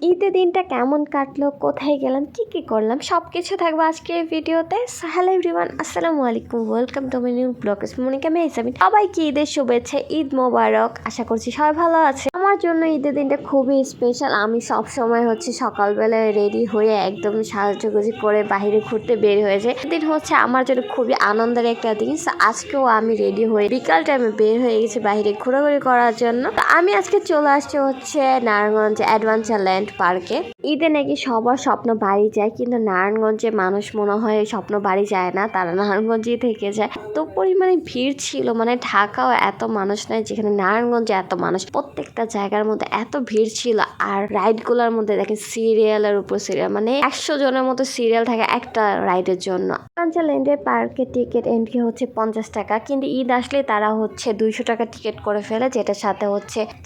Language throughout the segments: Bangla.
ঈদের দিনটা কেমন কাটলো, কোথায় গেলাম, কি করলাম সব কিছু থাকবে আজকে এই ভিডিওতে। হ্যালো এভরিওয়ান, আসসালামু আলাইকুম, welcome to my new blog. Monika Mehjabin, সবাইকে ঈদের শুভেচ্ছা, ঈদ মোবারক। আশা করছি সবাই ভালো আছে। আমার জন্য ঈদের দিনটা খুবই স্পেশাল। আমি সব সময় সকালবেলায় রেডি হয়ে একদম সাজুগুজি করে বাইরে ঘুরতে বের হয়ে যাই। দিন আমার জন্য খুবই আনন্দের একটা দিন। আজকেও আমি রেডি হয়ে বিকাল টাইমে বের হয়ে গেছি বাইরে ঘোরাঘুরি করার জন্য। আমি আজকে চলে আসছি নারায়ণগঞ্জ অ্যাডভেঞ্চার ল্যান্ড পার্কে। ঈদে নাকি সবার স্বপ্ন বাড়ি যায়, কিন্তু নারায়ণগঞ্জে মানুষ মনে হয় স্বপ্ন বাড়ি যায় না, তারা নারায়ণগঞ্জেই থেকে যায়। এত পরিমাণে ভিড় ছিল, ঢাকাও এত মানুষ নাই যেখানে নারায়ণগঞ্জে এত মানুষ। প্রত্যেকটা জায়গার মধ্যে এত ভিড় ছিল। আর রাইড গুলার মধ্যে দেখেন সিরিয়ালের উপর সিরিয়াল, 100 জনের মতো সিরিয়াল থাকে একটা রাইডের জন্য। অ্যাডভেঞ্চার ল্যান্ডের পার্কের টিকিট এন্ট্রি 50 টাকা, কিন্তু ঈদ আসলে তারা 200 টাকা টিকিট করে ফেলে, যেটার সাথে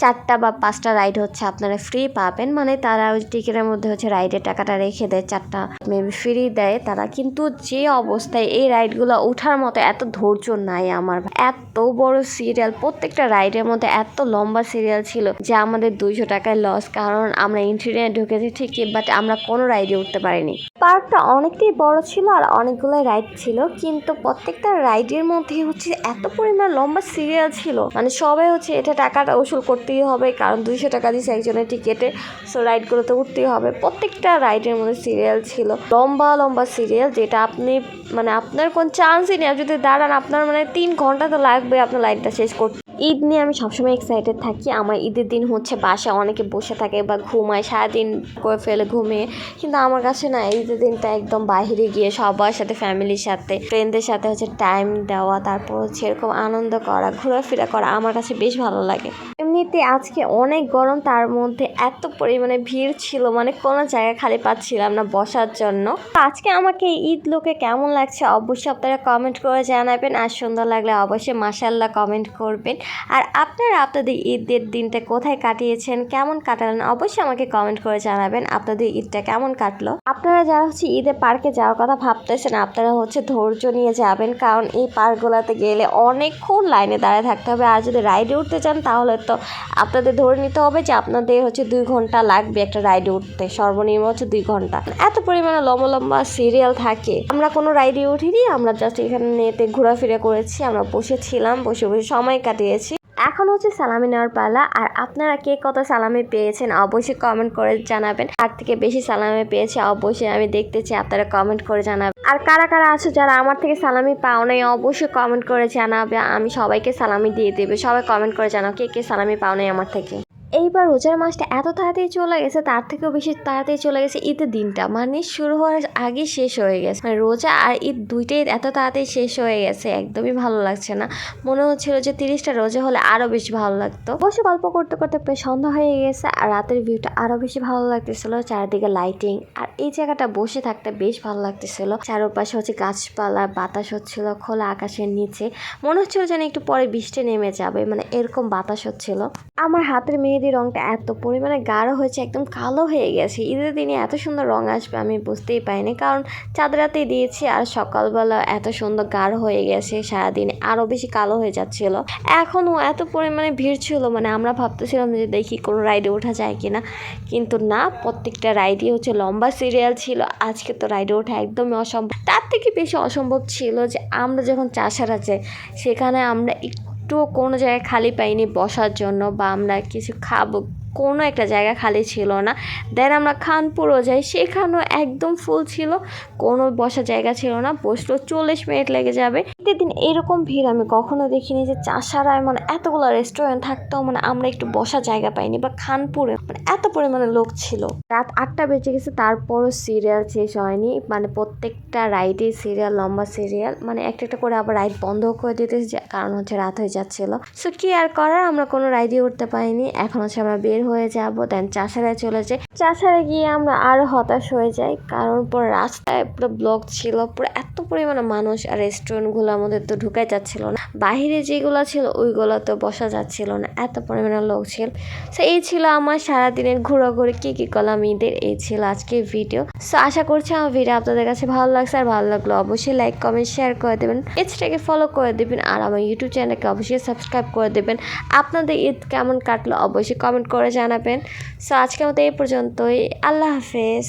4টা বা 5টা রাইড আপনারা ফ্রি পাবেন। তারা ওই টিকিটের মধ্যে রাইডের টাকাটা রেখে দেয়, 4টা মেবি ফ্রি দেয় তারা। কিন্তু যে অবস্থায় এই রাইডগুলো ওঠার মতো এত ধৈর্য নাই আমার। এত বড় সিরিয়াল, প্রত্যেকটা রাইডের মধ্যে এত লম্বা সিরিয়াল ছিল যে আমাদের 200 টাকায় লস। কারণ আমরা এন্ট্রি ঢুকেছি ঠিকই, বাট আমরা কোনো রাইডে উঠতে পারিনি। পার্কটা অনেকটাই বড় ছিল আর অনেকগুলো রাইড ছিল, কিন্তু প্রত্যেকটা রাইডের মধ্যে এত পরিমাণ লম্বা সিরিয়াল ছিল, সবাই এটা টাকাটা উসুল করতেই হবে, কারণ 200 টাকা দিয়েছে একজনের টিকেটে। সো রাইডগুলোতে উঠতেই হবে। প্রত্যেকটা রাইডের মধ্যে সিরিয়াল ছিল, লম্বা লম্বা সিরিয়াল, যেটা আপনি আপনার কোন চান্সই নেই। যদি দাঁড়ান আপনার 3 ঘন্টা তো লাগবে আপনার লাইনটা শেষ করতে। ঈদ নিয়ে আমি সবসময় এক্সাইটেড থাকি। আমার ঈদের দিন বাসায় অনেকে বসে থাকে বা ঘুমায়, সারাদিন করে ফেলে ঘুমিয়ে, কিন্তু আমার কাছে না, ঈদের দিনটা একদম বাইরে গিয়ে সবার সাথে, ফ্যামিলির সাথে, ফ্রেন্ডদের সাথে টাইম দেওয়া, তারপর এরকম আনন্দ করা, ঘোরাফেরা করা আমার কাছে বেশ ভালো লাগে। এমনিতে আজকে অনেক গরম, তার মধ্যে এত পরিমাণে ভিড় ছিল, কোনো জায়গা খালি পাচ্ছিলাম না বসার জন্য। আজকে আমাকে ঈদ লোকে কেমন লাগছে অবশ্যই আপনারা কমেন্ট করে জানাবেন, আর সুন্দর লাগলে অবশ্যই মাশাআল্লাহ কমেন্ট করবেন। আর আপনারা আপনাদের ঈদের দিনটা কোথায় কাটিয়েছেন, কেমন কাটালেন, অবশ্যই আমাকে কমেন্ট করে জানাবেন আপনাদের ঈদটা কেমন কাটলো। আপনারা যারা ঈদে পার্কে যাওয়ার কথা ভাবতেছেন, আপনারা ধৈর্য নিয়ে যাবেন, কারণ এই পার্কগুলোতে গেলে অনেকক্ষণ লাইনে দাঁড়িয়ে থাকতে হবে। আর যদি রাইডে উঠতে চান তাহলে তো আপনাদের ধরে নিতে হবে যে আপনাদের 2 ঘন্টা লাগবে একটা রাইডে উঠতে, সর্বনিম্ন 2 ঘন্টা। এত পরিমাণে লম্বা লম্বা সিরিয়াল থাকে। আমরা কোনো রাইডে উঠিনি, আমরা জাস্ট এখানে নেটে ঘোরাফেরা করেছি, আমরা বসেছিলাম, বসে বসে সময় কাটিয়েছি। এখন সালামি নেওয়ার পালা। আর আপনারা কে কত সালামি পেয়েছেন অবশ্যই কমেন্ট করে জানাবেন। তার থেকে বেশি সালামি পেয়েছে অবশ্যই আমি দেখতে চাই, আপনারা কমেন্ট করে জানাবেন। আর কারা কারা আছে যারা আমার থেকে সালামি পাও নাই অবশ্যই কমেন্ট করে জানাবে, আমি সবাইকে সালামি দিয়ে দেবে। সবাই কমেন্ট করে জানাও কে কে সালামি পাও নাই আমার থেকে। এইবার রোজার মাসটা এত তাড়াতাড়ি চলে গেছে, তার থেকেও বেশি তাড়াতাড়ি চলে গেছে ঈদের দিনটা, শুরু হওয়ার আগে শেষ হয়ে গেছে। রোজা আর ঈদ দুইটাই এত তাড়াতাড়ি শেষ হয়ে গেছে, একদমই ভালো লাগছে না। মনে হচ্ছিল যে 30টা রোজা হলে আরো বেশি ভালো লাগতো। বসে গল্প করতে করতে প্রায় সন্ধ্যা হয়ে গেছে, আর রাতের ভিউটা আরো বেশি ভালো লাগতেছিল। চারিদিকে লাইটিং, আর এই জায়গাটা বসে থাকতে বেশ ভালো লাগতেছিল। চারপাশে গাছপালা, বাতাস হচ্ছিল খোলা আকাশের নিচে। মনে হচ্ছিল যেন একটু পরে বৃষ্টি নেমে যাবে, এরকম বাতাস হচ্ছিল। আমার হাতের মেহেদি রংটা এত পরিমাণে গাঢ় হয়েছে, একদম কালো হয়ে গেছে। ঈদের দিনে এত সুন্দর রং আসবে আমি বুঝতেই পাইনি, কারণ চাঁদ রাতেই দিয়েছি, আর সকালবেলা এত সুন্দর গাঢ় হয়ে গেছে, সারাদিনে আরো বেশি কালো হয়ে যাচ্ছিল। এখনও এত পরিমাণে ভিড় ছিল, আমরা ভাবতেছিলাম যে দেখি কোনো রাইডে ওঠা যায় কিনা, কিন্তু না, প্রত্যেকটা রাইডই লম্বা সিরিয়াল ছিল। আজকে তো রাইডে ওঠা একদমই অসম্ভব। তার থেকে বেশি অসম্ভব ছিল যে আমরা যখন চাষারা যাই, সেখানে আমরা কোনো জায়গায় খালি পাইনি বসার জন্য, বা আমরা কিছু খাবো, কোনো একটা জায়গা খালি ছিল না। দেন আমরা খানপুরও যাই, সেখানেও একদম ফুল ছিল, কোনো বসার জায়গা ছিল না। বসলেও 40 মিনিট লেগে যাবে। ঈদের দিন এরকম ভিড় আমি কখনো দেখিনি, যে চাষারায় এতগুলো রেস্টুরেন্ট থাকতেও আমরা একটু বসার জায়গা পাইনি, বা খানপুরে এত পরিমাণে লোক ছিল। রাত 8টা বেজে গেছে, তারপরও সিরিয়াল শেষ হয়নি। প্রত্যেকটা রাইডে সিরিয়াল, লম্বা সিরিয়াল, একটা একটা করে আবার রাইড বন্ধ করে দিতেছে, কারণ রাত হয়ে যাচ্ছিল। সো কি আর করার, আমরা কোনো রাইডই উঠতে পারিনি। এখন আমরা বের হয়ে যাব, দেন চাষারায় চলে যাই। চাষারায় গিয়ে আমরা আরো হতাশ হয়ে যাই, কারণ পুরো রাস্তায় পুরো ব্লক ছিল, পুরো এত পরিমাণে মানুষ, আর রেস্টুরেন্ট গুলো মধ্যে তো ঢুকাই যাচ্ছিল না, বাহিরে যেগুলো ছিল ওইগুলো তো বসা যাচ্ছিল না, এত পরিমাণে লোক ছিল। সো এই ছিল আমার সারাদিনের ঘোরাঘুরি, কী করলাম ঈদের, এই ছিল আজকের ভিডিও। সো আশা করছি আমার ভিডিও আপনাদের কাছে ভালো লাগছে, আর ভালো লাগলো অবশ্যই লাইক কমেন্ট শেয়ার করে দেবেন, পেজটাকে ফলো করে দেবেন, আর আমার ইউটিউব চ্যানেলকে অবশ্যই সাবস্ক্রাইব করে দেবেন। আপনাদের ঈদ কেমন কাটলো অবশ্যই কমেন্ট করে জানাবেন। সো আজকের মতো এই পর্যন্তই, আল্লাহ হাফেজ।